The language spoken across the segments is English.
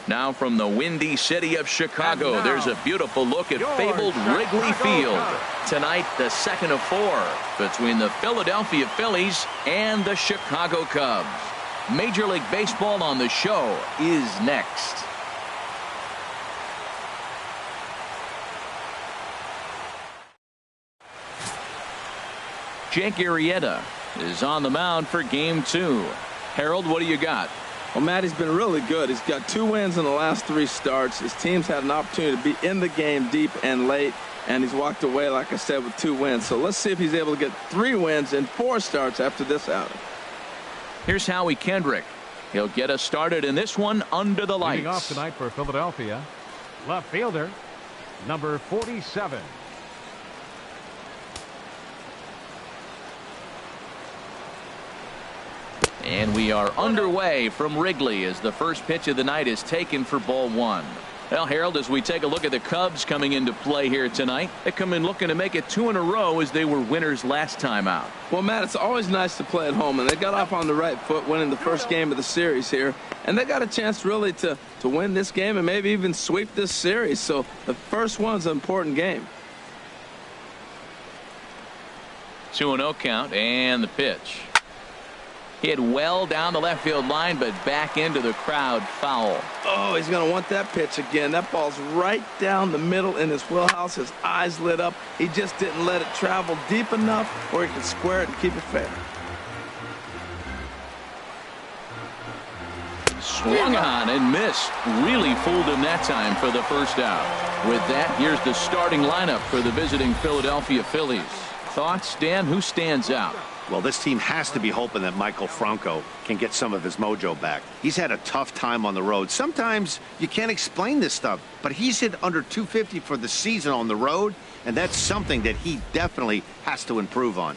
Now from the windy city of Chicago, there's a beautiful look at fabled Wrigley Field. Tonight, the second of 4 between the Philadelphia Phillies and the Chicago Cubs. Major League Baseball on the show is next. Jake Arrieta is on the mound for Game 2. Harold, what do you got? Well, Matt, he's been really good. He's got 2 wins in the last 3 starts. His team's had an opportunity to be in the game deep and late, and he's walked away, like I said, with 2 wins. So let's see if he's able to get 3 wins in 4 starts after this outing. Here's Howie Kendrick. He'll get us started in this one under the lights. Leading off tonight for Philadelphia, left fielder, number 47. And we are underway from Wrigley as the first pitch of the night is taken for ball 1. Well, Harold, as we take a look at the Cubs coming into play here tonight, they come in looking to make it 2 in a row as they were winners last time out. Well, Matt, it's always nice to play at home, and they got off on the right foot winning the first game of the series here, and they got a chance really to win this game and maybe even sweep this series. So the first one's an important game. 2-0 count, and the pitch. Hit well down the left field line, but back into the crowd, foul. Oh, he's going to want that pitch again. That ball's right down the middle in his wheelhouse. His eyes lit up. He just didn't let it travel deep enough where he could square it and keep it fair. Swung on and missed. Really fooled him that time for the first out. With that, here's the starting lineup for the visiting Philadelphia Phillies. Thoughts, Dan? Who stands out? Well, this team has to be hoping that Michael Franco can get some of his mojo back. He's had a tough time on the road. Sometimes you can't explain this stuff, but he's hit under 250 for the season on the road, and that's something that he definitely has to improve on.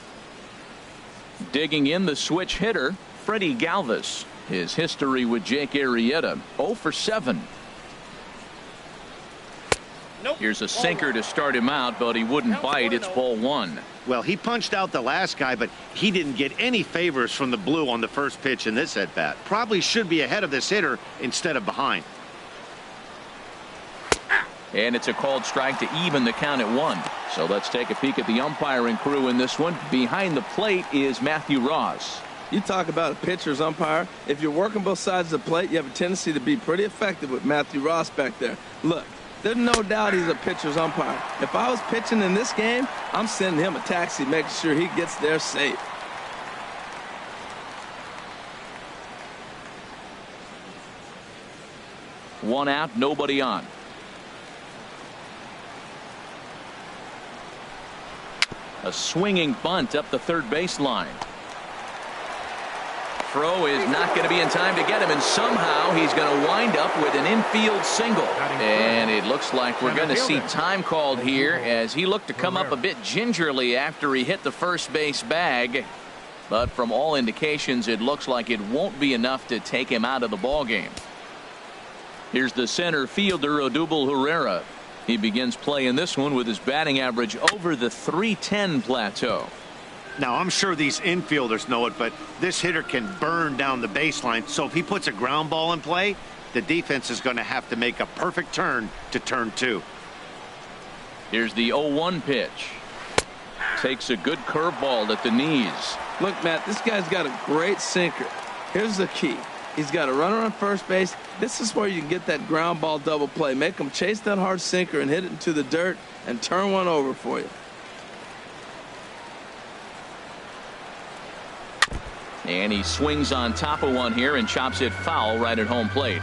Digging in, the switch hitter, Freddie Galvis. His history with Jake Arrieta, 0 for 7. Nope. Here's a sinker to start him out, but he wouldn't bite. It's ball 1. Well, he punched out the last guy, but he didn't get any favors from the blue on the first pitch in this at-bat. Probably should be ahead of this hitter instead of behind. And it's a called strike to even the count at 1. So let's take a peek at the umpiring crew in this one. Behind the plate is Matthew Ross. You talk about a pitcher's umpire. If you're working both sides of the plate, you have a tendency to be pretty effective with Matthew Ross back there. Look, there's no doubt he's a pitcher's umpire. If I was pitching in this game, I'm sending him a taxi, making sure he gets there safe. One out, nobody on. A swinging bunt up the third baseline. Throw is not going to be in time to get him, and somehow he's going to wind up with an infield single. And it looks like we're going to see time called here as he looked to come up a bit gingerly after he hit the first base bag. But from all indications, it looks like it won't be enough to take him out of the ball game. Here's the center fielder, Odubel Herrera. He begins play in this one with his batting average over the .310 plateau. Now, I'm sure these infielders know it, but this hitter can burn down the baseline. So if he puts a ground ball in play, the defense is going to have to make a perfect turn to turn 2. Here's the 0-1 pitch. Takes a good curveball at the knees. Look, Matt, this guy's got a great sinker. Here's the key. He's got a runner on first base. This is where you can get that ground ball double play. Make him chase that hard sinker and hit it into the dirt and turn one over for you. And he swings on top of one here and chops it foul right at home plate.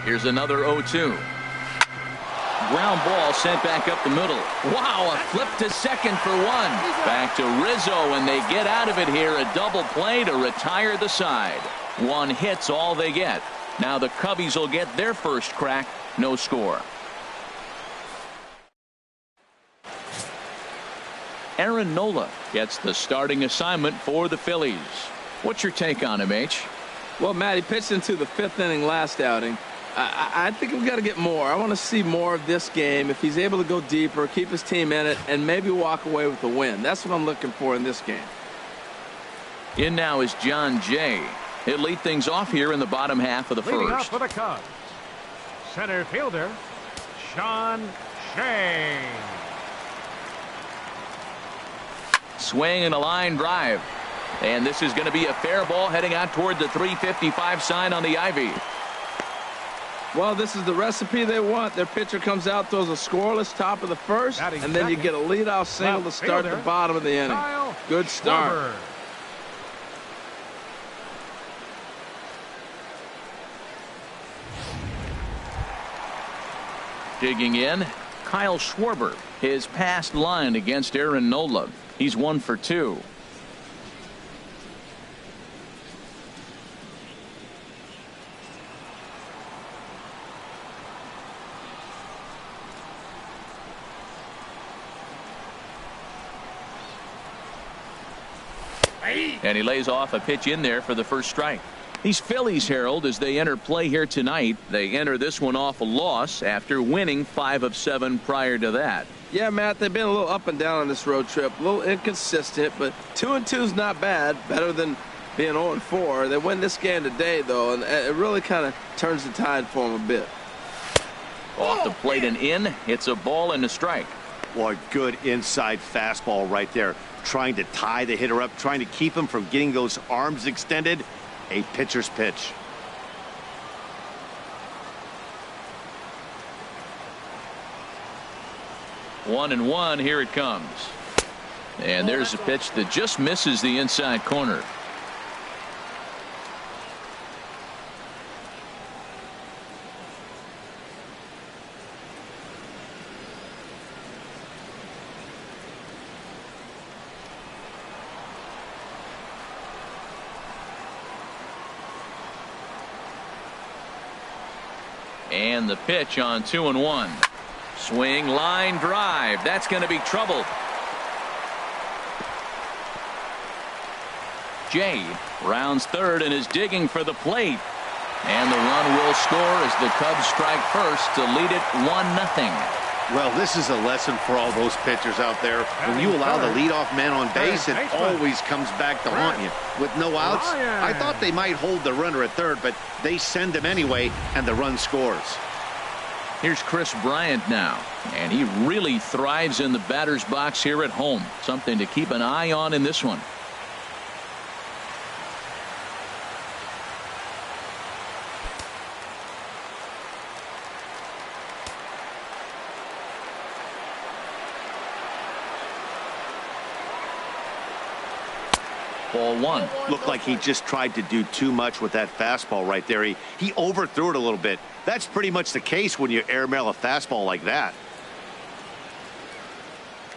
Here's another 0-2. Ground ball sent back up the middle. Wow, a flip to second for 1. Back to Rizzo, and they get out of it here. A double play to retire the side. 1 hit's all they get. Now the Cubbies will get their first crack. No score. Aaron Nola gets the starting assignment for the Phillies. What's your take on him, H? Well, Matt, he pitched into the 5th inning last outing. I think we've got to get more. I want to see more of this game. If he's able to go deeper, keep his team in it, and maybe walk away with a win. That's what I'm looking for in this game. In now is John Jay. He'll lead things off here in the bottom half of the Leading first. up for the Cubs, center fielder Sean Shea. Swing and a line drive. And this is going to be a fair ball heading out toward the 355 sign on the ivy. Well, this is the recipe they want. Their pitcher comes out, throws a scoreless top of the first, Batting and then you second, get a leadoff single to left start the fielder, bottom of the inning. Kyle Good start. Schwarber. Digging in, Kyle Schwarber. His past line against Aaron Nola. He's 1 for 2. And he lays off a pitch in there for the first strike. These Phillies, Harold, as they enter play here tonight, they enter this one off a loss after winning 5 of 7 prior to that. Yeah, Matt, they've been a little up and down on this road trip, a little inconsistent, but 2-2 is not bad, better than being 0-4. They win this game today, though, and it really kind of turns the tide for them a bit. Off the plate and in, it's a ball and a strike. Well, a good inside fastball right there. Trying to tie the hitter up, trying to keep him from getting those arms extended. A pitcher's pitch. One and one, here it comes. And there's a pitch that just misses the inside corner. And the pitch on 2-1. Swing, line drive. That's going to be trouble. Jay rounds third and is digging for the plate. And the run will score as the Cubs strike first to lead it 1-0. Well, this is a lesson for all those pitchers out there. When you allow the leadoff man on base, it always comes back to haunt you. With no outs, I thought they might hold the runner at third, but they send him anyway, and the run scores. Here's Chris Bryant now, and he really thrives in the batter's box here at home. Something to keep an eye on in this one. Ball one. Looked like he just tried to do too much with that fastball right there. He overthrew it a little bit. That's pretty much the case when you airmail a fastball like that.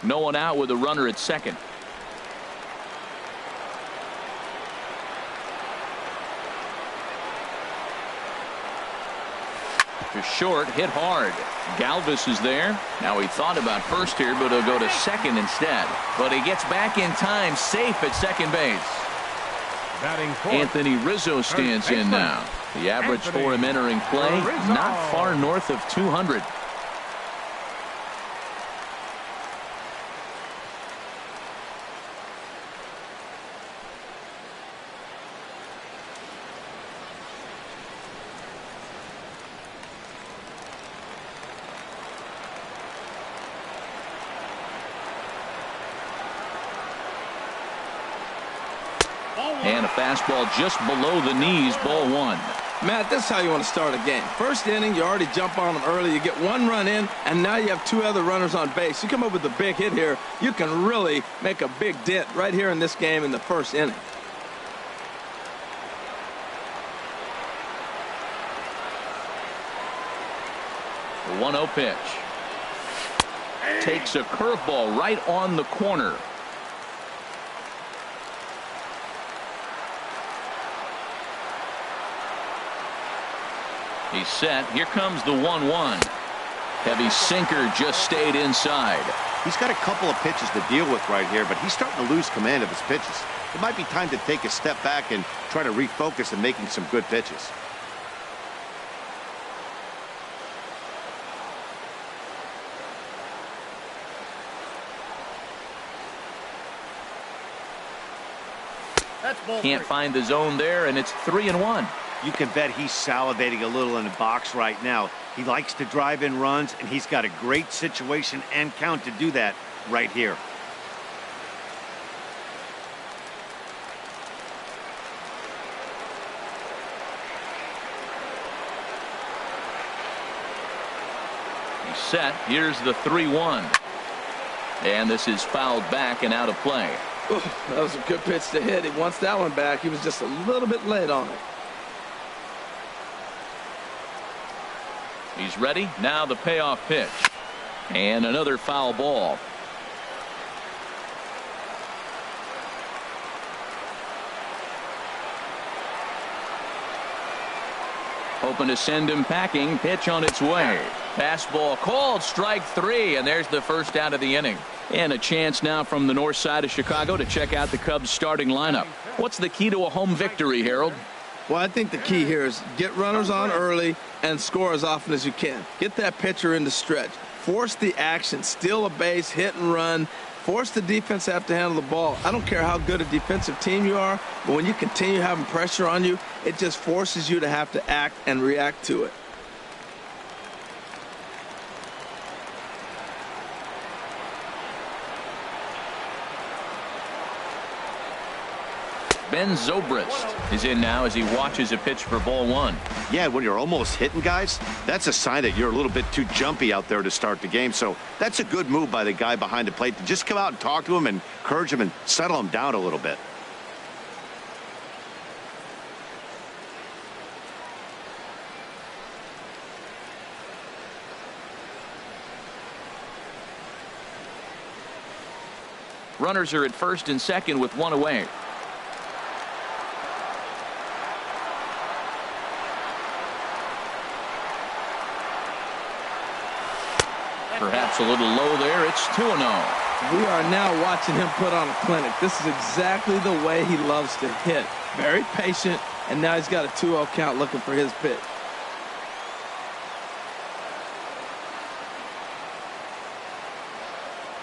No one out with a runner at second. To short, hit hard. Galvis is there. Now he thought about first here, but he'll go to second instead. But he gets back in time, safe at second base. Anthony Rizzo stands in now. The average for him entering play, not far north of 200. And a fastball just below the knees, ball one. Matt, this is how you want to start a game. First inning, you already jump on them early. You get one run in, and now you have two other runners on base. You come up with a big hit here, you can really make a big dent right here in this game in the first inning. The 1-0 pitch. Takes a curveball right on the corner. He's set. Here comes the 1-1. Heavy sinker just stayed inside. He's got a couple of pitches to deal with right here, but he's starting to lose command of his pitches. It might be time to take a step back and try to refocus on making some good pitches. Can't find the zone there, and it's 3-1. You can bet he's salivating a little in the box right now. He likes to drive in runs, and he's got a great situation and count to do that right here. He's set. Here's the 3-1. And this is fouled back and out of play. Ooh, that was a good pitch to hit. He wants that one back. He was just a little bit late on it. He's ready. Now the payoff pitch. And another foul ball. Hoping to send him packing. Pitch on its way. Fastball called, strike 3, and there's the first out of the inning. And a chance now from the north side of Chicago to check out the Cubs starting lineup. What's the key to a home victory, Harold? Well, I think the key here is get runners on early and score as often as you can. Get that pitcher in the stretch. Force the action, steal a base, hit and run. Force the defense to have to handle the ball. I don't care how good a defensive team you are, but when you continue having pressure on you, it just forces you to have to act and react to it. Ben Zobrist is in now as he watches a pitch for ball 1. Yeah, when you're almost hitting guys, that's a sign that you're a little bit too jumpy out there to start the game. So that's a good move by the guy behind the plate to just come out and talk to him and encourage him and settle him down a little bit. Runners are at first and second with one away. Perhaps a little low there. It's 2-0. We are now watching him put on a clinic. This is exactly the way he loves to hit. Very patient, and now he's got a 2-0 count looking for his pitch.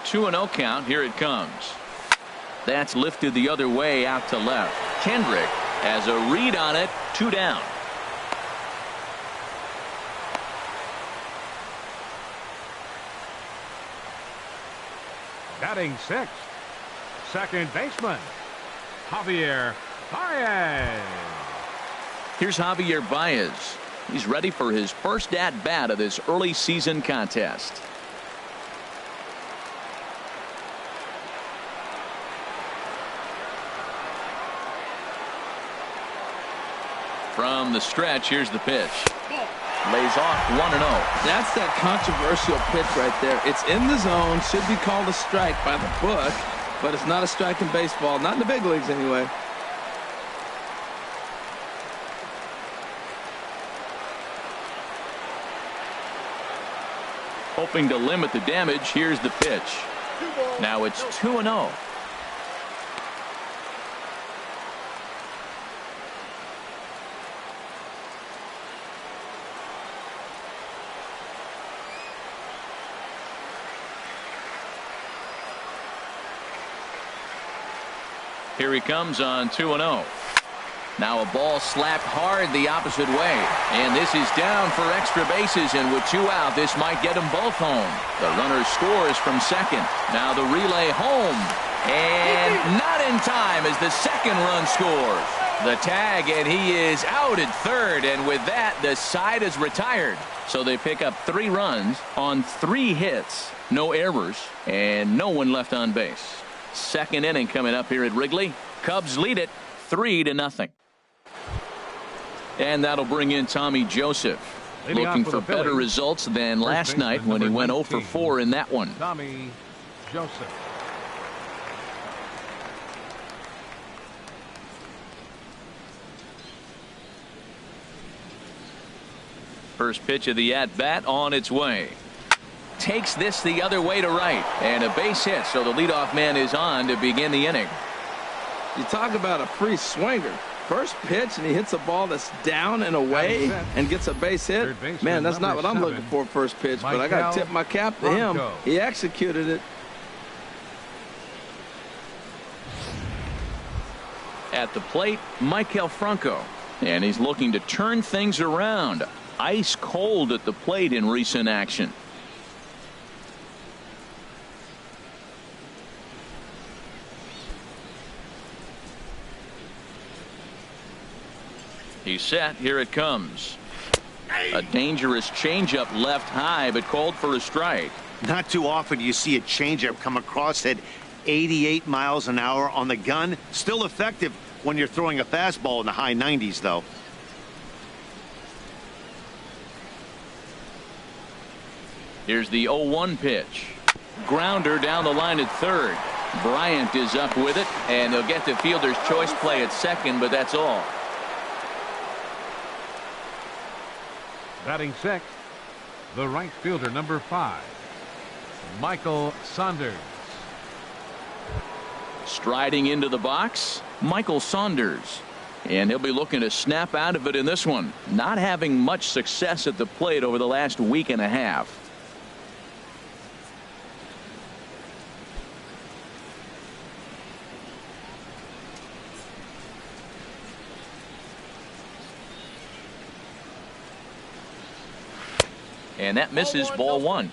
Two 2-0 count. Here it comes. That's lifted the other way out to left. Kendrick has a read on it. 2 down. Batting sixth, second baseman, Javier Baez. Here's Javier Baez. He's ready for his first at-bat of this early season contest. From the stretch, here's the pitch. Lays off 1-0. That's that controversial pitch right there. It's in the zone, should be called a strike by the book, but it's not a strike in baseball, not in the big leagues anyway. Hoping to limit the damage, here's the pitch. Now it's 2-0. Here he comes on 2-0. Now a ball slapped hard the opposite way. And this is down for extra bases, and with 2 out, this might get them both home. The runner scores from second. Now the relay home. And not in time as the second run scores. The tag, and he is out at third, and with that, the side is retired. So they pick up 3 runs on 3 hits, no errors, and no one left on base. Second inning coming up here at Wrigley. Cubs lead it 3-0. And that'll bring in Tommy Joseph. Looking for better results than last night when he went 0 for 4 in that one. Tommy Joseph. First pitch of the at-bat on its way. Takes this the other way to right, and a base hit, so the leadoff man is on to begin the inning. You talk about a free swinger. First pitch, and he hits a ball that's down and away and gets a base hit. Man, that's not what I'm looking for first pitch, but I got to tip my cap to him. He executed it. At the plate, Maikel Franco. And he's looking to turn things around. Ice cold at the plate in recent action. He's set. Here it comes. A dangerous changeup left high, but called for a strike. Not too often do you see a changeup come across at 88 miles an hour on the gun. Still effective when you're throwing a fastball in the high 90s, though. Here's the 0-1 pitch. Grounder down the line at third. Bryant is up with it, and they'll get the fielder's choice play at second, but that's all. Batting sixth, the right fielder, number 5, Michael Saunders. Striding into the box, Michael Saunders. And he'll be looking to snap out of it in this one. Not having much success at the plate over the last week and a half. And that misses, ball one.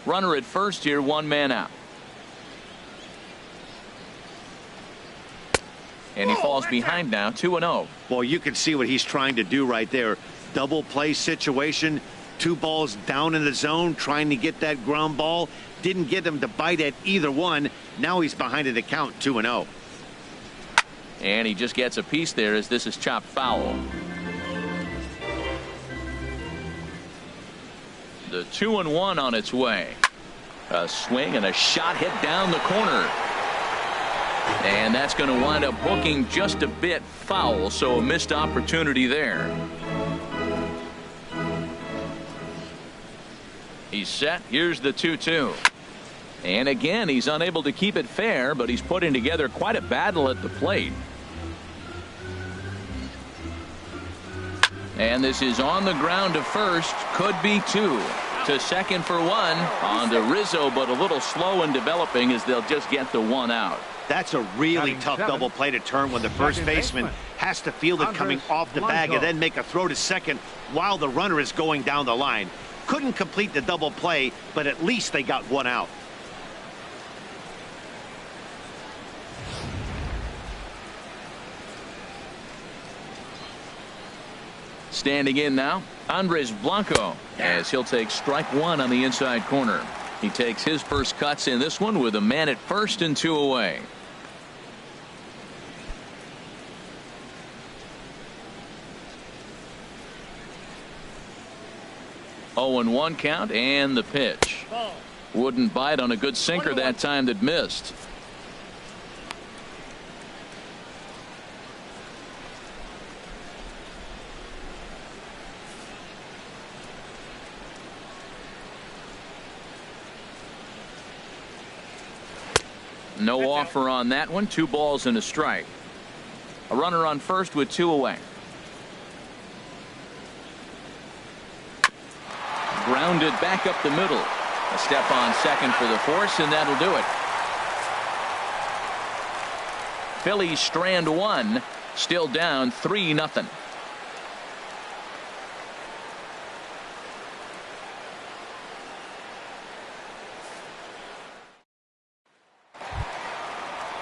Runner at first here, one man out. And he falls behind now, 2-0. Well, you can see what he's trying to do right there. Double play situation. 2 balls down in the zone, trying to get that ground ball. Didn't get him to bite at either one. Now he's behind in the count, 2-0. And he just gets a piece there as this is chopped foul. The 2-1 on its way. A swing and a shot hit down the corner. And that's going to wind up hooking just a bit foul, so a missed opportunity there. He's set. Here's the 2-2. And again, he's unable to keep it fair, but he's putting together quite a battle at the plate. And this is on the ground to first. Could be 2. To second for 1. On to Rizzo, but a little slow in developing as they'll just get the 1 out. That's a really tough double play to turn when the first baseman has to field it coming off the bag and then make a throw to second while the runner is going down the line. Couldn't complete the double play, but at least they got 1 out. Standing in now, Andres Blanco, as he'll take strike 1 on the inside corner. He takes his first cuts in this one with a man at first and 2 away. Oh, and 1 count, and the pitch. Wouldn't bite on a good sinker that time that missed. No offer on that one. 2 balls and a strike. A runner on first with 2 away. Grounded back up the middle. A step on second for the force, and that'll do it. Phillies strand 1. Still down 3-0.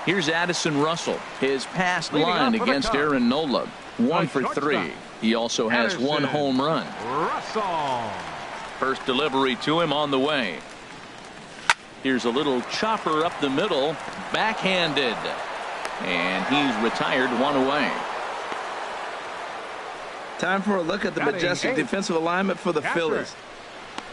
Here's Addison Russell. His past line against Aaron Nola. 1 for 3. He also has 1 home run. Russell. First delivery to him on the way. Here's a little chopper up the middle. Backhanded. And he's retired 1 away. Time for a look at the majestic defensive alignment for the Phillies.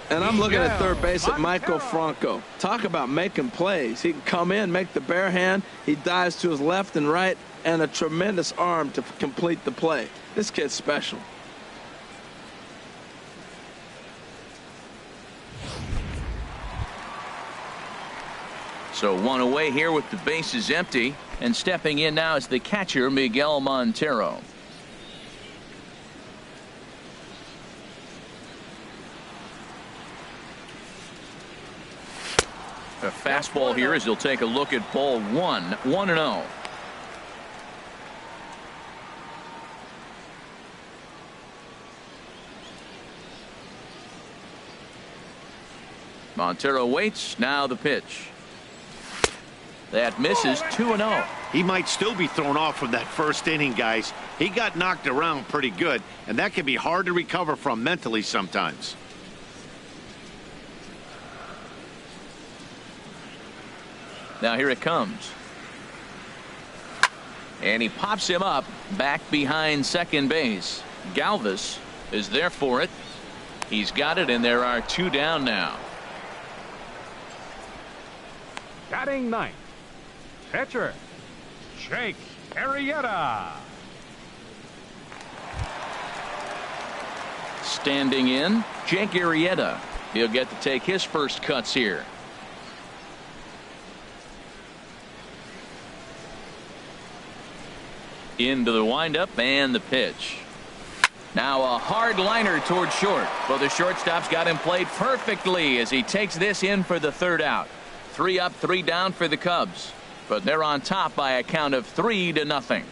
And I'm looking at third base at Maikel Franco. Talk about making plays. He can come in, make the bare hand. He dives to his left and right, and a tremendous arm to complete the play. This kid's special. So 1 away here with the bases empty. And stepping in now is the catcher, Miguel Montero. A fastball here as he'll take a look at ball one. 1-0. Montero waits. Now the pitch. That misses. 2-0. He might still be thrown off from that first inning, guys. He got knocked around pretty good, and that can be hard to recover from mentally sometimes. Now here it comes. And he pops him up back behind second base. Galvis is there for it. He's got it, and there are 2 down now. Batting ninth, pitcher, Jake Arrieta. Standing in, Jake Arrieta. He'll get to take his first cuts here. Into the windup and the pitch. Now a hard liner toward short. Well, the shortstop's got him played perfectly as he takes this in for the 3rd out. 3 up, 3 down for the Cubs, but they're on top by a count of 3-0.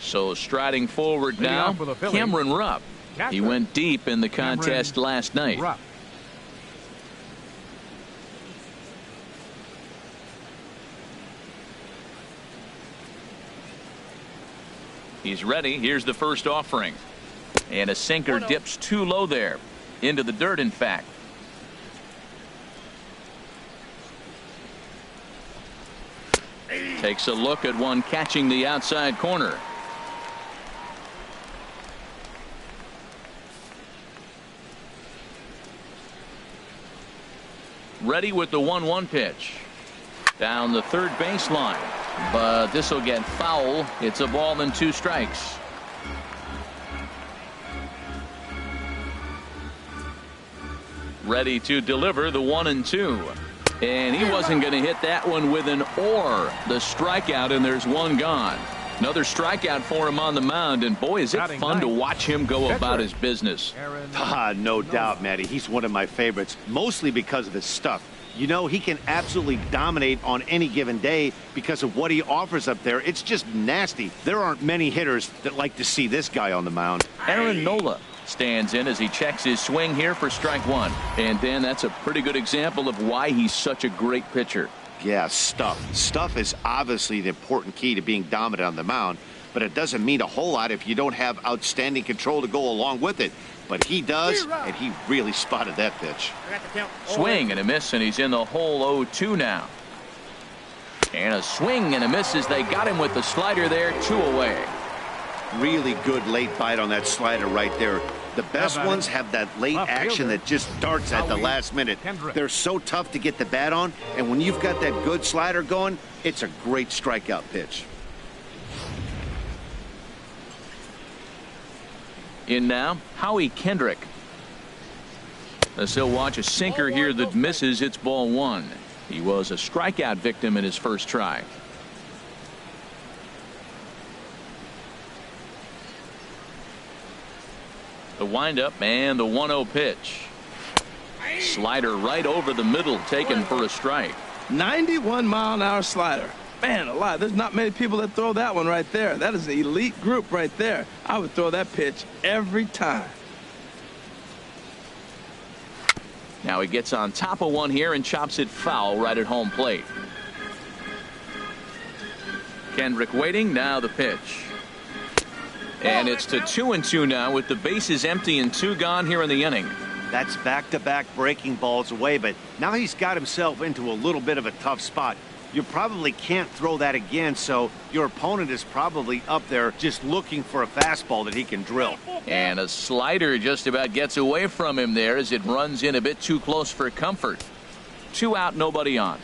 So striding forward now, Cameron Rupp. He went deep in the contest last night. He's ready. Here's the first offering. And a sinker dips too low there. Into the dirt, in fact. Takes a look at one catching the outside corner. Ready with the 1-1 pitch. Down the third baseline. But this will get foul. It's a ball and 2 strikes. Ready to deliver the 1-2. And he wasn't going to hit that one with an or. The strikeout, and there's 1 gone. Another strikeout for him on the mound, and boy, is it fun to watch him go about his business. No doubt, Matty. He's one of my favorites, mostly because of his stuff. You know, he can absolutely dominate on any given day because of what he offers up there. It's just nasty. There aren't many hitters that like to see this guy on the mound. Aaron Nola stands in as he checks his swing here for strike 1. And Dan, that's a pretty good example of why he's such a great pitcher. Yeah, stuff. Stuff is obviously the important key to being dominant on the mound, but it doesn't mean a whole lot if you don't have outstanding control to go along with it. But he does, and he really spotted that pitch. Swing and a miss, and he's in the hole 0-2 now. And a swing and a miss as they got him with the slider there, 2 away. Really good late bite on that slider right there. The best ones have that late action that just starts at the last minute. They're so tough to get the bat on, and when you've got that good slider going, it's a great strikeout pitch. In now, Howie Kendrick. As he'll watch a sinker here that misses. It's ball 1. He was a strikeout victim in his first try. The windup and the 1-0 pitch. Slider right over the middle, taken for a strike. 91-mile-an-hour slider. Man alive, there's not many people that throw that one right there. That is an elite group right there. I would throw that pitch every time. Now he gets on top of one here and chops it foul right at home plate. Kendrick waiting. Now the pitch. And it's to 2-2 now with the bases empty and 2 gone here in the inning. That's back-to-back breaking balls away, but now he's got himself into a little bit of a tough spot. You probably can't throw that again, so your opponent is probably up there just looking for a fastball that he can drill. And a slider just about gets away from him there as it runs in a bit too close for comfort. 2 out, nobody on.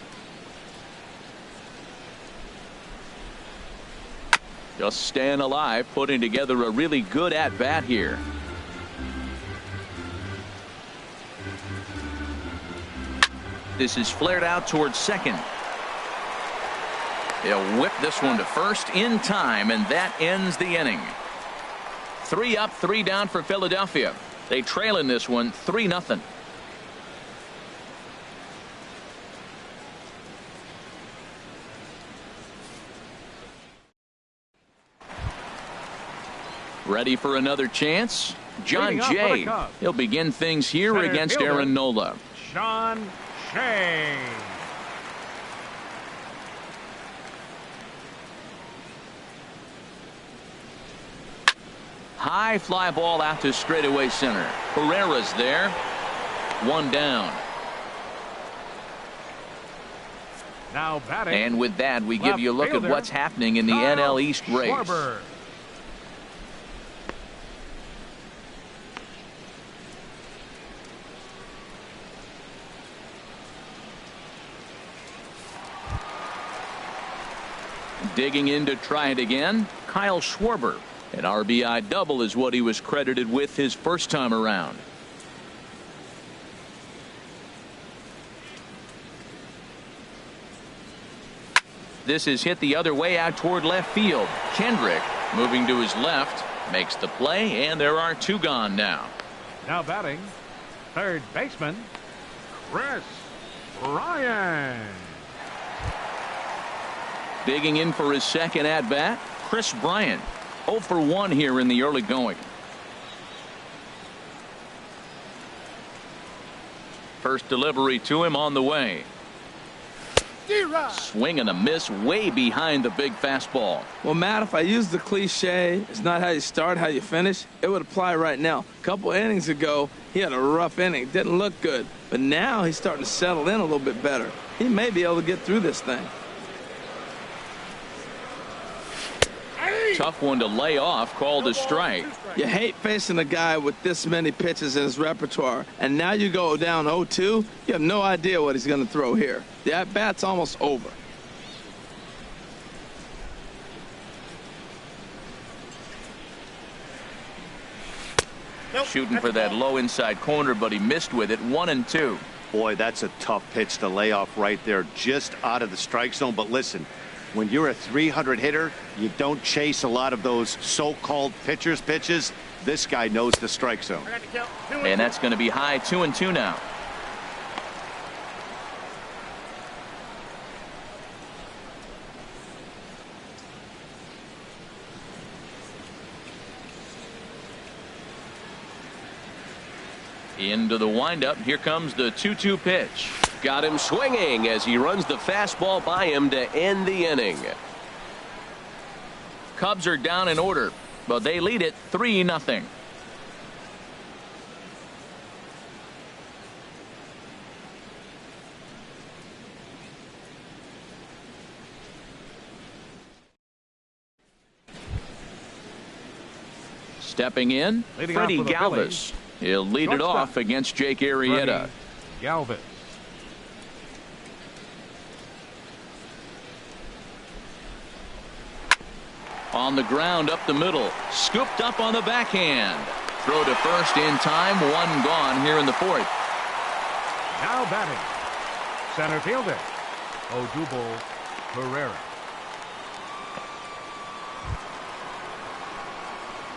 Just staying alive, putting together a really good at-bat here. This is flared out towards second. They'll whip this one to first in time, and that ends the inning. 3 up, 3 down for Philadelphia. They trail in this one 3-0. Ready for another chance? John Jay. He'll begin things here against Aaron Nola. John Jay. High fly ball out to straightaway center. Herrera's there. 1 down. Now batting. And with that, we give you a look at what's happening in the NL East race. Schwarber. Digging in to try it again, Kyle Schwarber. An RBI double is what he was credited with his first time around. This is hit the other way out toward left field. Kendrick moving to his left makes the play, and there are 2 gone now. Now batting, third baseman, Chris Bryant. Digging in for his second at bat, Chris Bryant. 0 for 1 here in the early going. First delivery to him on the way. Swing and a miss way behind the big fastball. Well, Matt, if I use the cliche, it's not how you start, how you finish, it would apply right now. A couple innings ago, he had a rough inning. Didn't look good. But now he's starting to settle in a little bit better. He may be able to get through this thing. Tough one to lay off, called a strike. You hate facing a guy with this many pitches in his repertoire, and now you go down 0-2. You have no idea what he's going to throw here. The at-bat's almost over. Shooting for that low inside corner, but he missed with it. 1-2. Boy, that's a tough pitch to lay off right there, just out of the strike zone. But listen, when you're a 300 hitter, you don't chase a lot of those so-called pitchers' pitches. This guy knows the strike zone. And that's going to be high. 2-2 now. Into the windup. Here comes the 2-2 pitch. Got him swinging as he runs the fastball by him to end the inning. Cubs are down in order, but they lead it 3-0. Stepping in, Freddie Galvis. He'll lead it off against Jake Arrieta. Galvis. On the ground up the middle. Scooped up on the backhand. Throw to first in time. 1 gone here in the 4th. Now batting, center fielder, Odubel Herrera.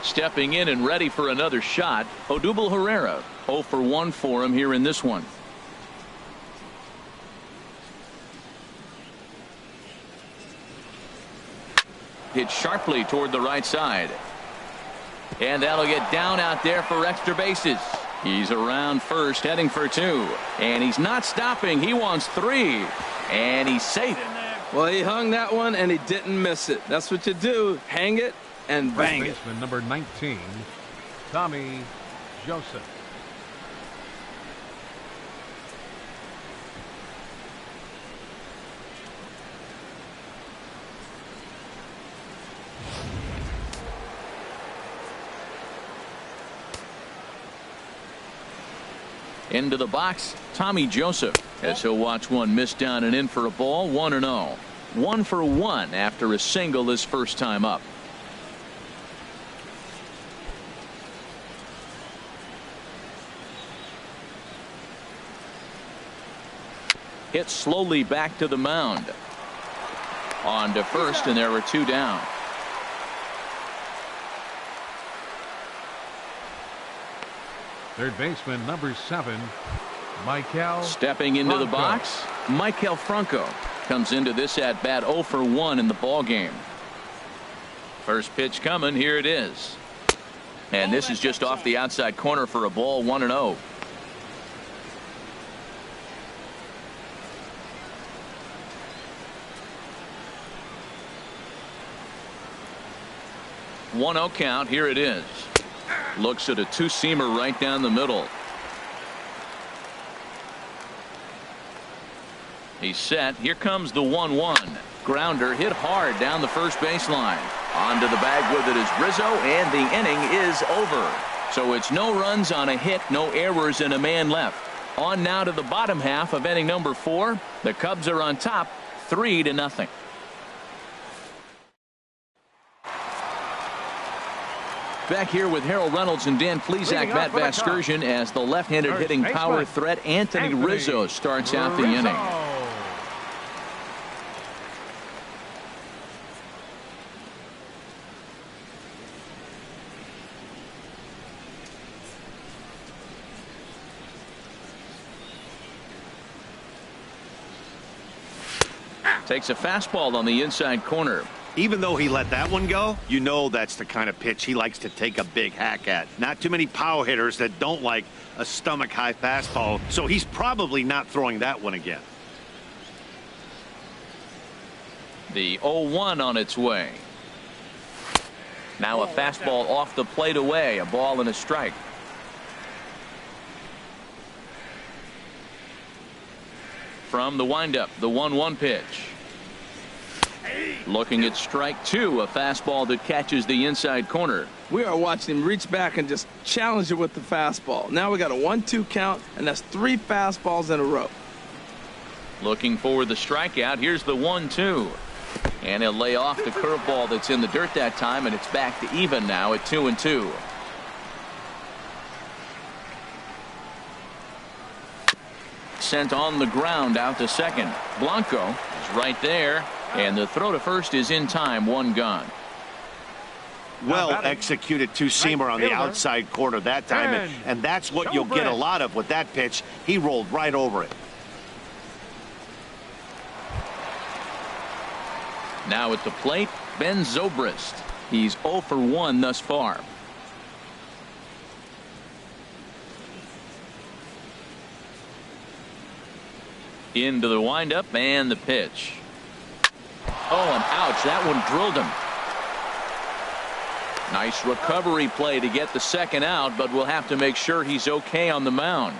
Stepping in and ready for another shot, Odubel Herrera. 0 for 1 for him here in this one. Hit sharply toward the right side. And that'll get down out there for extra bases. He's around first, heading for 2. And he's not stopping. He wants 3. And he's safe. Well, he hung that one, and he didn't miss it. That's what you do. Hang it and bang it. Baseman number 19, Tommy Joseph. Into the box, Tommy Joseph, as he'll watch one miss down and in for a ball. 1-0. 1 for 1 after a single his first time up. Hit slowly back to the mound. On to first, and there were 2 down. Third baseman number 7, Michael. Stepping into the Franco. box, Michael Franco comes into this at bat 0 for 1 in the ball game. First pitch coming. Here it is. And this is just off the outside corner for a ball, 1-0. One-0 count. Here it is. Looks at a two-seamer right down the middle. He's set. Here comes the 1-1. Grounder hit hard down the first baseline. Onto the bag with it is Rizzo, and the inning is over. So it's no runs on a hit, no errors, and a man left. On now to the bottom half of inning number 4. The Cubs are on top, 3-0. Back here with Harold Reynolds and Dan Plesac, Matt Vasgersian, as the left-handed hitting power threat Anthony Rizzo starts out the inning. Takes a fastball on the inside corner. Even though he let that one go, you know that's the kind of pitch he likes to take a big hack at. Not too many power hitters that don't like a stomach-high fastball, so he's probably not throwing that one again. The 0-1 on its way. Now a fastball off the plate away, a ball and a strike. From the windup, the 1-1 pitch. Looking at strike 2, a fastball that catches the inside corner. We are watching him reach back and just challenge it with the fastball. Now we got a 1-2 count, and that's 3 fastballs in a row. Looking for the strikeout. Here's the 1-2. And he'll lay off the curveball that's in the dirt that time, and it's back to even now at 2-2. Sent on the ground out to second. Blanco is right there. And the throw to first is in time, 1 gone. Well executed two-seamer on the outside corner that time, and that's what you'll get a lot of with that pitch. He rolled right over it. Now at the plate, Ben Zobrist. He's 0 for 1 thus far. Into the windup and the pitch. Oh, and ouch, that one drilled him. Nice recovery play to get the second out, but we'll have to make sure he's okay on the mound.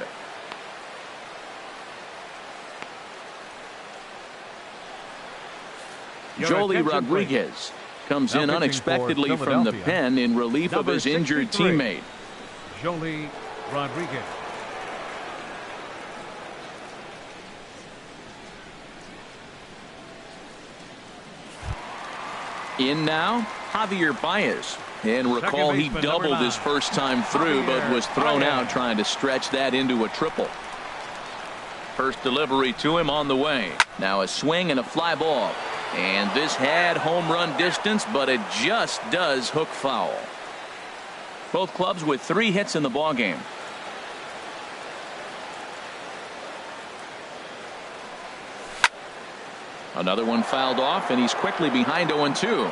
Joely Rodriguez comes in unexpectedly from the pen in relief of his injured teammate. Joely Rodriguez. In now, Javier Baez. And recall he doubled his first time through, but was thrown out trying to stretch that into a triple. First delivery to him on the way. Now a swing and a fly ball. And this had home run distance, but it just does hook foul. Both clubs with 3 hits in the ballgame. Another one fouled off, and he's quickly behind 0-2.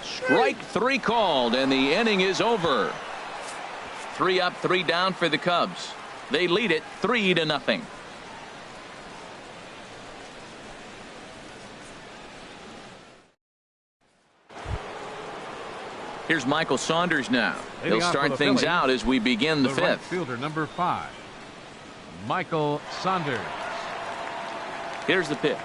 Strike 3 called, and the inning is over. 3 up, 3 down for the Cubs. They lead it 3-0. Here's Michael Saunders now. He'll start things out as we begin the 5th. Right fielder number 5, Michael Saunders. Here's the pitch.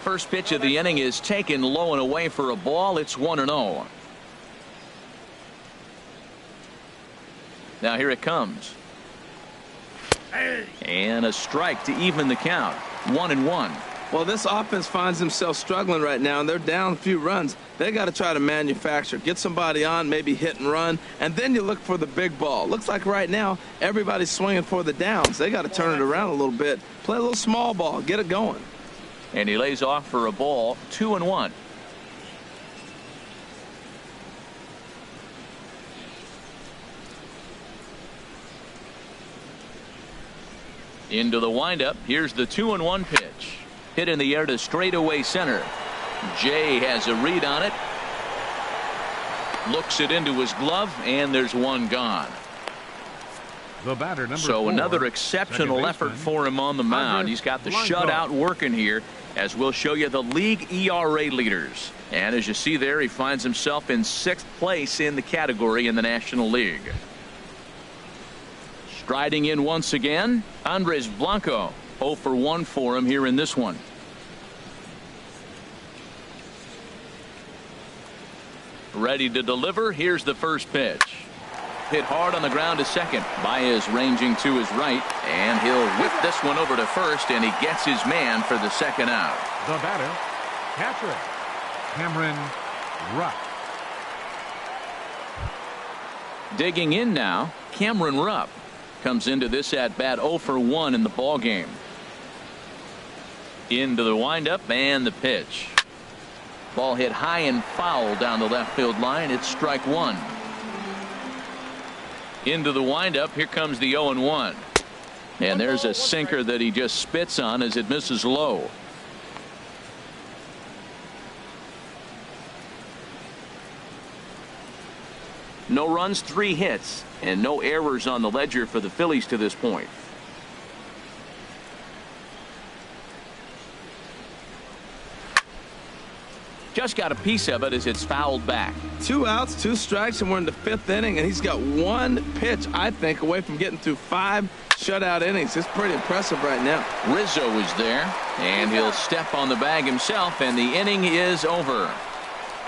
First pitch of the inning is taken low and away for a ball. It's 1-0. Now here it comes. And a strike to even the count. 1-1. Well, this offense finds themselves struggling right now, and they're down a few runs. They got to try to manufacture, get somebody on, maybe hit and run, and then you look for the big ball. Looks like right now everybody's swinging for the downs. They got to turn it around a little bit, play a little small ball, get it going. And he lays off for a ball, 2-1. Into the windup. Here's the 2-1 pitch. Hit in the air to straightaway center. Jay has a read on it. Looks it into his glove, and there's one gone. The batter, number so 4, another exceptional effort for him on the mound. He's got the shutout working here, as we'll show you the league ERA leaders. And as you see there, he finds himself in 6th place in the category in the National League. Striding in once again, Andres Blanco. 0 for 1 for him here in this one. Ready to deliver. Here's the first pitch. Hit hard on the ground to second. Baez ranging to his right, and he'll whip this one over to first, and he gets his man for the second out. The batter, catcher, Cameron Rupp. Digging in now, Cameron Rupp comes into this at bat 0 for 1 in the ball game. Into the windup and the pitch. Ball hit high and foul down the left field line. It's strike 1. Into the windup. Here comes the 0-1. And there's a sinker that he just spits on as it misses low. No runs, 3 hits, and no errors on the ledger for the Phillies to this point. Just got a piece of it as it's fouled back. 2 outs, 2 strikes, and we're in the 5th inning, and he's got 1 pitch, I think, away from getting through 5 shutout innings. It's pretty impressive right now. Rizzo is there, and he'll step on the bag himself, and the inning is over.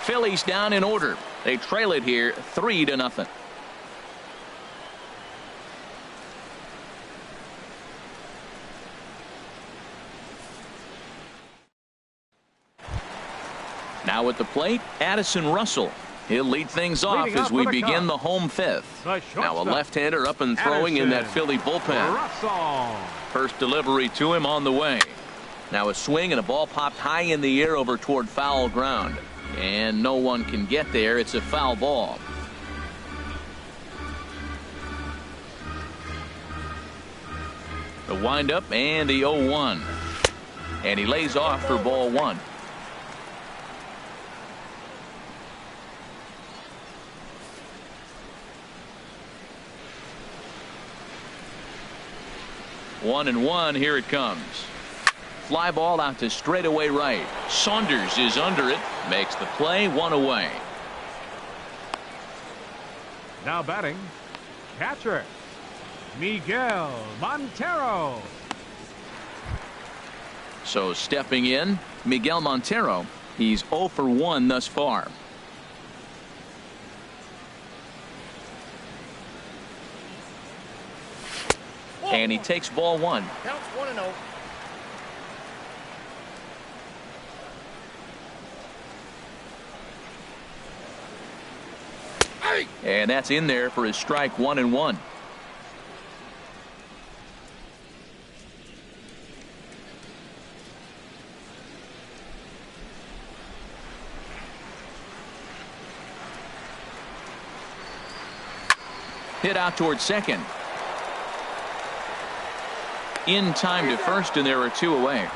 Phillies down in order. They trail it here 3-0. Now at the plate, Addison Russell. He'll lead things off as we begin the home 5th. Now a left-hander up and throwing in that Philly bullpen. First delivery to him on the way. Now a swing and a ball popped high in the air over toward foul ground. And no one can get there. It's a foul ball. The windup and the 0-1. And he lays off for ball 1. One and 1. Here it comes. Fly ball out to straightaway right. Saunders is under it. Makes the play. 1 away. Now batting, catcher, Miguel Montero. So stepping in, Miguel Montero. He's 0 for 1 thus far. And he takes ball 1. Counts 1-0. And that's in there for his strike 1-1. Hit out towards second. In time to first, and there are 2 away.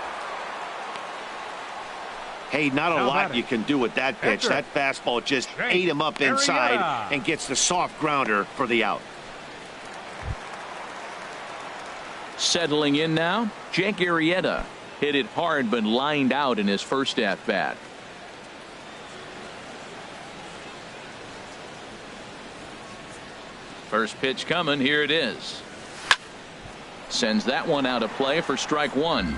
Hey, not a lot you can do with that pitch. That fastball just ate him up inside and gets the soft grounder for the out. Settling in now, Jake Arrieta. Hit it hard but lined out in his first at bat. First pitch coming. Here it is. Sends that one out of play for strike 1.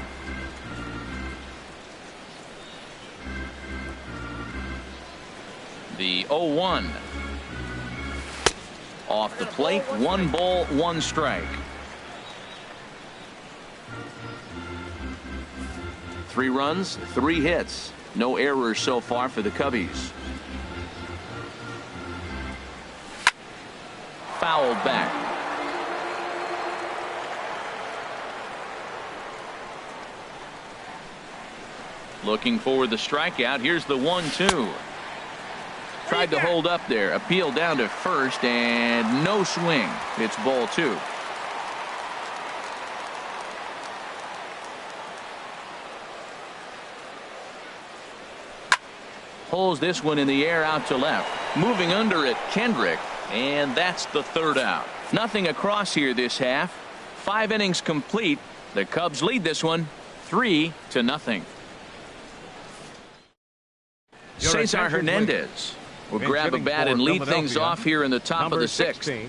The 0-1. Off the plate. 1 ball, 1 strike. 3 runs, 3 hits. No errors so far for the Cubbies. Fouled back. Looking for the strikeout. Here's the 1-2. Tried to hold up there. Appeal down to first and no swing. It's ball 2. Pulls this one in the air out to left. Moving under it, Kendrick. And that's the 3rd out. Nothing across here this half. 5 innings complete. The Cubs lead this one 3-0. Cesar Hernandez will grab a bat and lead things off here in the top of the 6th.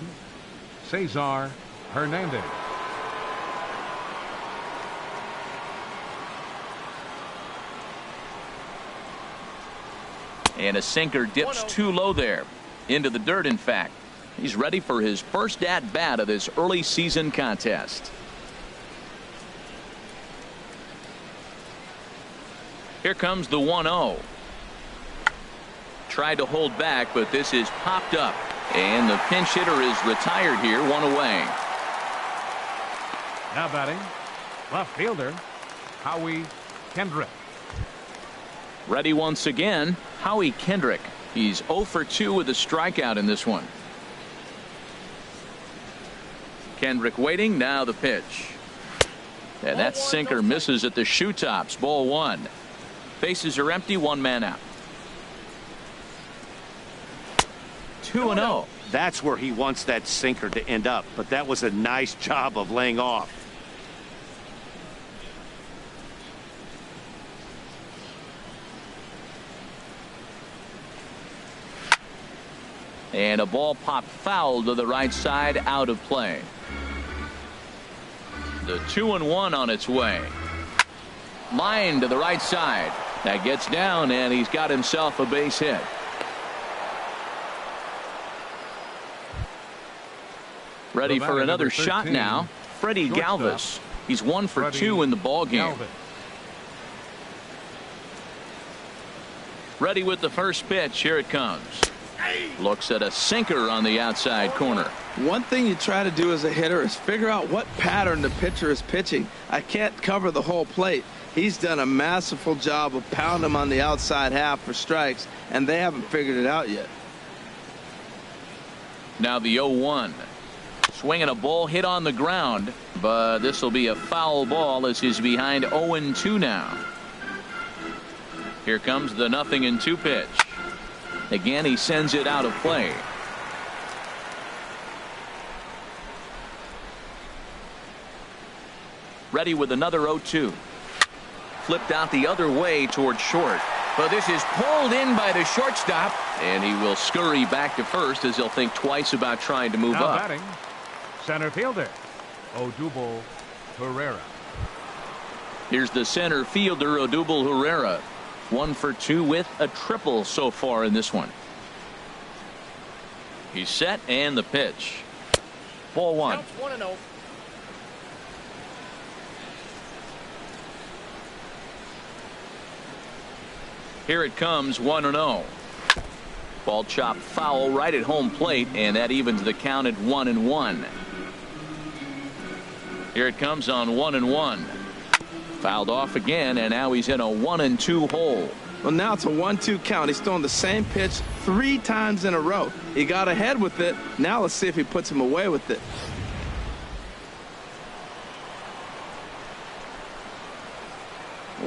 Cesar Hernandez. And a sinker dips too low there. Into the dirt, in fact. He's ready for his first at-bat of this early season contest. Here comes the 1-0. Tried to hold back, but this is popped up. And the pinch hitter is retired here, 1 away. Now batting, left fielder, Howie Kendrick. Ready once again, Howie Kendrick. He's 0 for 2 with a strikeout in this one. Kendrick waiting, now the pitch. And that sinker misses at the shoe tops, ball 1. Bases are empty, 1 man out. 2-0. That's where he wants that sinker to end up, but that was a nice job of laying off. And a ball popped foul to the right side, out of play. The 2-1 on its way. Line to the right side. That gets down, and he's got himself a base hit. Ready for another shot now. Freddie Galvis. He's 1 for 2 in the ball game. Ready with the first pitch. Here it comes. Looks at a sinker on the outside corner. One thing you try to do as a hitter is figure out what pattern the pitcher is pitching. I can't cover the whole plate. He's done a masterful job of pounding him on the outside half for strikes, and they haven't figured it out yet. Now the 0-1. Swinging a ball hit on the ground, but this will be a foul ball as he's behind 0-2 now. Here comes the 0-2 pitch. Again, he sends it out of play. Ready with another 0-2. Flipped out the other way toward short. But this is pulled in by the shortstop, and he will scurry back to first as he'll think twice about trying to move now up. Batting, center fielder, Odubel Herrera. Here's the center fielder, Odubel Herrera. 1 for 2 with a triple so far in this one. He's set, and the pitch. Ball 1. Counts 1-0. Here it comes, 1-0. Ball chopped foul right at home plate, and that evens the count at 1-1. Here it comes on 1-1. Fouled off again, and now he's in a 1-2 hole. Well, now it's a 1-2 count. He's throwing the same pitch 3 times in a row. He got ahead with it. Now let's see if he puts him away with it.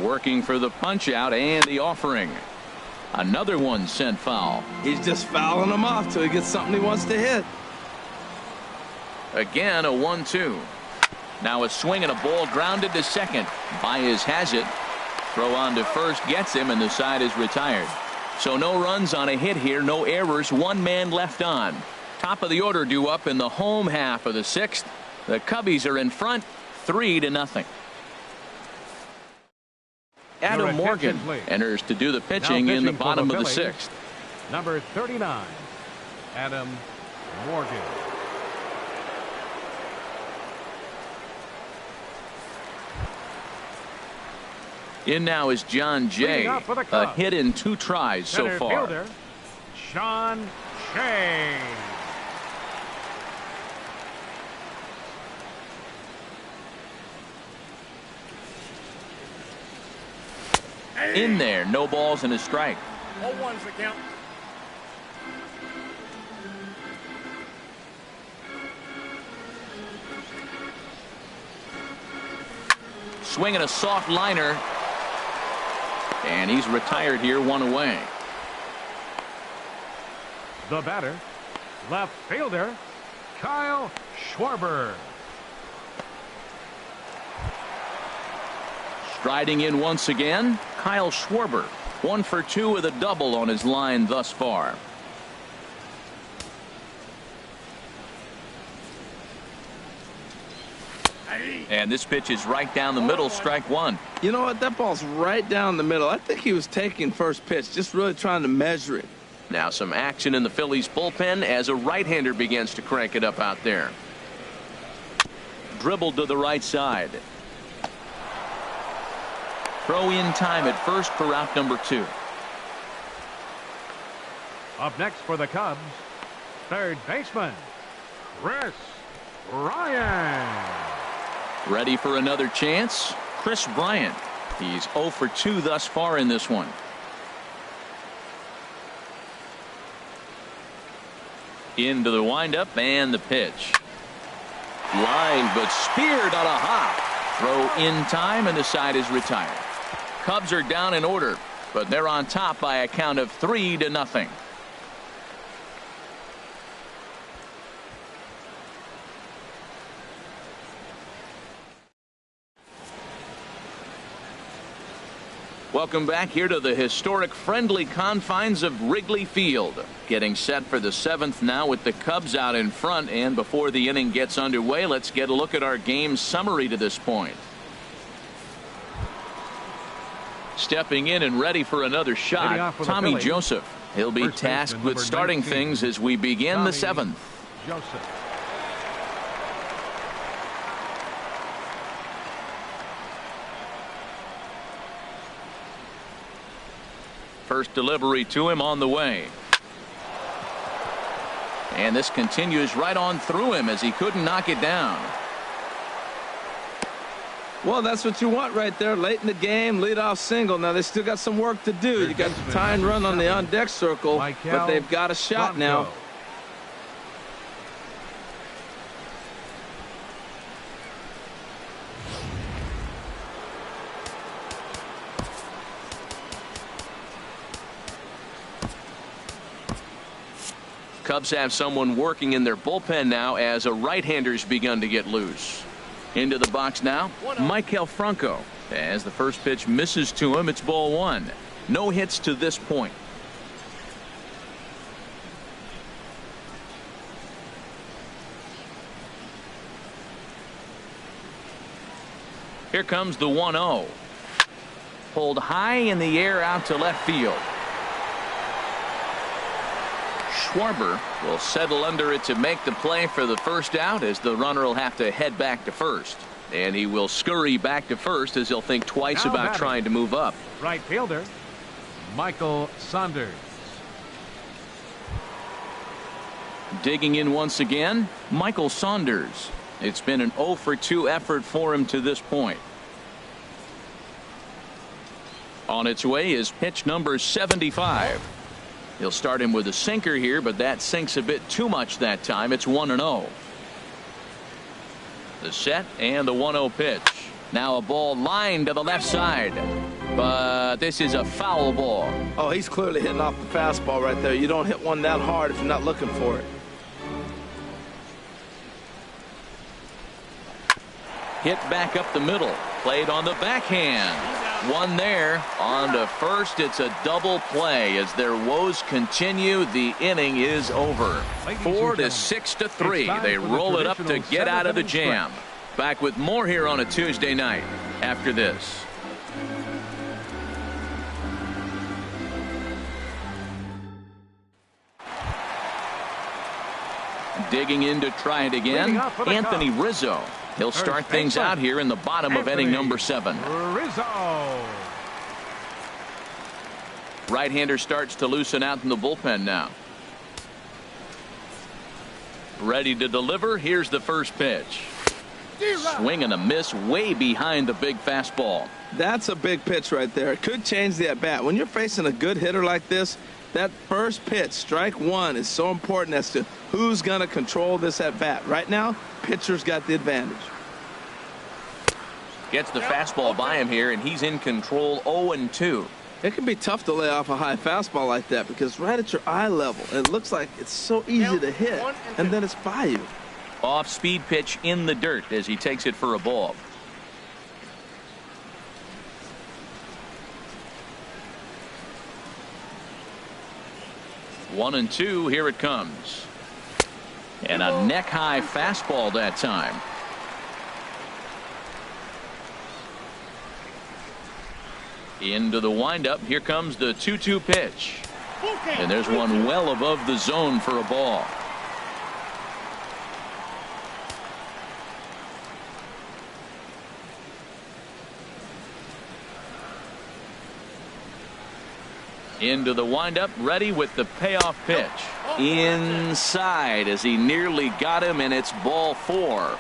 Working for the punch out and the offering. Another one sent foul. He's just fouling him off till he gets something he wants to hit. Again, a 1-2. Now a swing and a ball grounded to second. Baez has it. Throw on to first gets him, and the side is retired. So no runs on a hit here, no errors, 1 man left on. Top of the order due up in the home half of the 6th. The Cubbies are in front 3-0. Adam Morgan enters to do the pitching in the bottom of the 6th. Number 39, Adam Morgan. In now is John Jay. A hit in 2 tries so far. Fielder, Sean Shea. In there, no balls and a strike. 0-1's the count. Swinging a soft liner. And he's retired here, 1 away. The batter, left fielder, Kyle Schwarber. Striding in once again, Kyle Schwarber. 1 for 2 with a double on his line thus far. And this pitch is right down the middle, strike 1. You know what? That ball's right down the middle. I think he was taking first pitch, just really trying to measure it. Now some action in the Phillies bullpen as a right-hander begins to crank it up out there. Dribbled to the right side. Throw in time at first for out number 2. Up next for the Cubs, third baseman, Chris Ryan. Ready for another chance? Chris Bryant. He's 0 for 2 thus far in this one. Into the windup and the pitch. Lined but speared on a hop. Throw in time and the side is retired. Cubs are down in order, but they're on top by a count of 3-0. Welcome back here to the historic friendly confines of Wrigley Field. Getting set for the 7th now with the Cubs out in front, and before the inning gets underway, let's get a look at our game summary to this point. Stepping in and ready for another shot, Tommy Joseph. He'll be tasked with starting things as we begin the 7th. Joseph. First delivery to him on the way. And this continues right on through him as he couldn't knock it down. Well, that's what you want right there. Late in the game, leadoff single. Now, they still got some work to do. You got the tie and run on the on-deck circle, but they've got a shot now. Cubs have someone working in their bullpen now as a right-hander's begun to get loose. Into the box now, Maikel Franco. As the first pitch misses to him, it's ball 1. No hits to this point. Here comes the 1-0. Pulled high in the air out to left field. Schwarber will settle under it to make the play for the first out, as the runner will have to head back to first. And he will scurry back to first as he'll think twice about trying to move up. Right fielder, Michael Saunders. Digging in once again, Michael Saunders. It's been an 0 for 2 effort for him to this point. On its way is pitch number 75. He'll start him with a sinker here, but that sinks a bit too much that time. It's 1-0. The set and the 1-0 pitch. Now a ball lined to the left side, but this is a foul ball. Oh, he's clearly hitting off the fastball right there. You don't hit one that hard if you're not looking for it. Hit back up the middle. Played on the backhand. One there. On to first. It's a double play as their woes continue. The inning is over. 4 to 6 to 3. They roll it up to get out of the jam. Back with more here on a Tuesday night after this. Digging in to try it again, Anthony Rizzo. He'll start things out here in the bottom of inning number 7. Rizzo. Right-hander starts to loosen out in the bullpen now. Ready to deliver. Here's the first pitch. Swing and a miss way behind the big fastball. That's a big pitch right there. It could change the at-bat. When you're facing a good hitter like this, that first pitch, strike one, is so important as to who's going to control this at-bat. Right now, pitcher's got the advantage. Gets the fastball by him here, and he's in control 0-2. It can be tough to lay off a high fastball like that because right at your eye level, it looks like it's so easy to hit, and then it's by you. Off-speed pitch in the dirt as he takes it for a ball. One and two, here it comes. And a neck-high fastball that time. Into the windup, here comes the 2-2 pitch. And there's one well above the zone for a ball. Into the windup, ready with the payoff pitch. Inside as he nearly got him, and it's ball 4.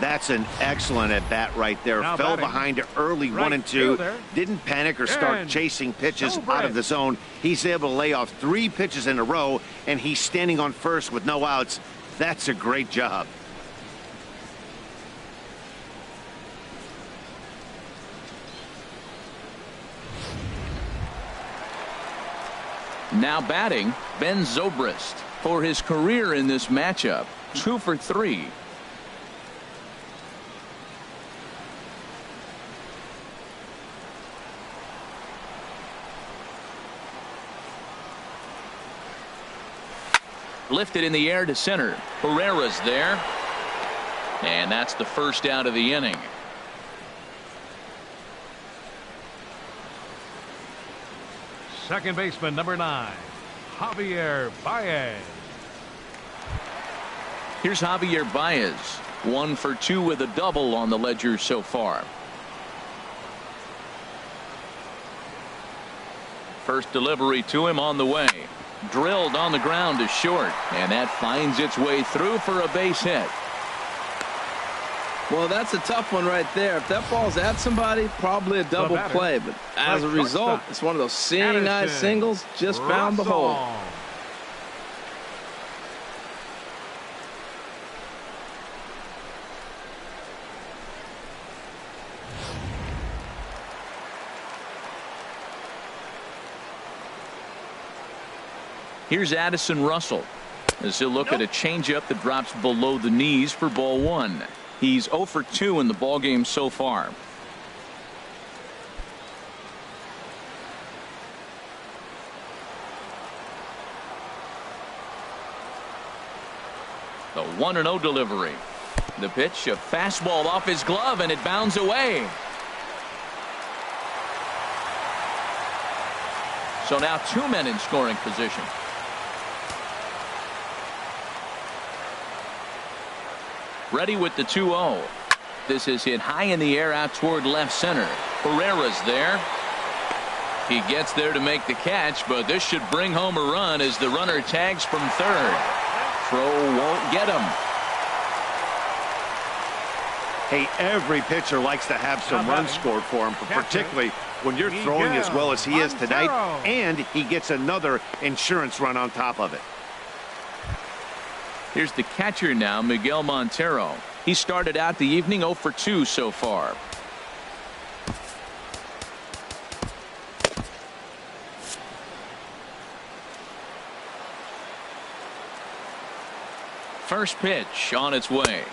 That's an excellent at bat right there. Now Fell batting. behind early Right 1-2. fielder. Didn't panic or start And chasing pitches no out of break. the zone. He's able to lay off 3 pitches in a row, and he's standing on first with no outs. That's a great job. Now batting, Ben Zobrist. For his career in this matchup, 2 for 3. Lifted in the air to center. Herrera's there. And that's the first out of the inning. Second baseman, number 9, Javier Baez. Here's Javier Baez. 1 for 2 with a double on the ledger so far. First delivery to him on the way. Drilled on the ground to short, and that finds its way through for a base hit. Well, that's a tough one right there. If that ball's at somebody, probably a double batter, play. But as a right result, shortstop, it's one of those seeing eye Addison singles. Just found the hole. Russell. Here's Addison Russell as he'll look at a changeup that drops below the knees for ball 1. He's 0 for 2 in the ballgame so far. The 1-0 delivery. The pitch, a fastball off his glove, and it bounds away. So now 2 men in scoring position. Ready with the 2-0. This is hit high in the air out toward left center. Herrera's there. He gets there to make the catch, but this should bring home a run as the runner tags from third. Throw won't get him. Hey, every pitcher likes to have some runs scored for him, but particularly when you're throwing as well as he is tonight, and he gets another insurance run on top of it. Here's the catcher now, Miguel Montero. He started out the evening 0 for 2 so far. First pitch on its way.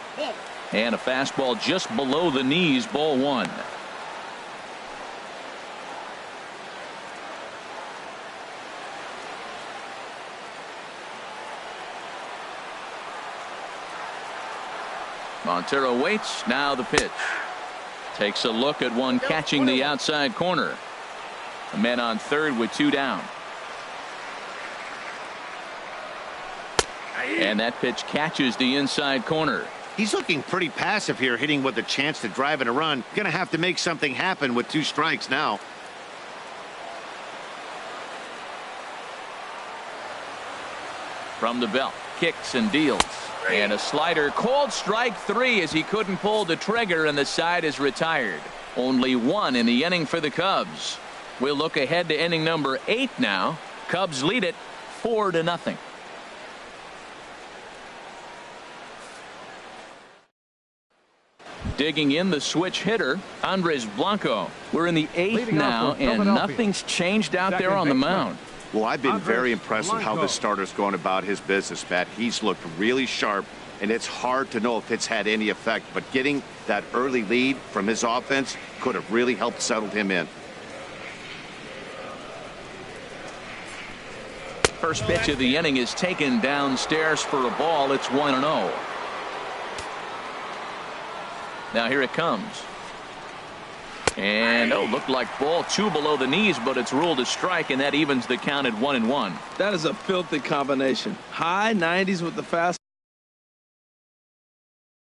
And a fastball just below the knees, ball 1. Montero waits. Now the pitch. Takes a look at one catching the outside corner. A man on third with 2 down. And that pitch catches the inside corner. He's looking pretty passive here, hitting with a chance to drive in a run. Going to have to make something happen with 2 strikes now. From the belt, kicks and deals. And a slider, called strike 3 as he couldn't pull the trigger, and the side is retired. Only 1 in the inning for the Cubs. We'll look ahead to inning number 8 now. Cubs lead it 4-0. Digging in the switch hitter, Andres Blanco. We're in the 8th now, and nothing's changed out there on the mound. Well, I've been very impressed with how this starter's going about his business, Matt. He's looked really sharp, and it's hard to know if it's had any effect, but getting that early lead from his offense could have really helped settle him in. First pitch of the inning is taken downstairs for a ball. It's 1-0. Now here it comes. And looked like ball 2 below the knees, but it's ruled a strike, and that evens the count at 1-1. That is a filthy combination. High 90s with the fastball.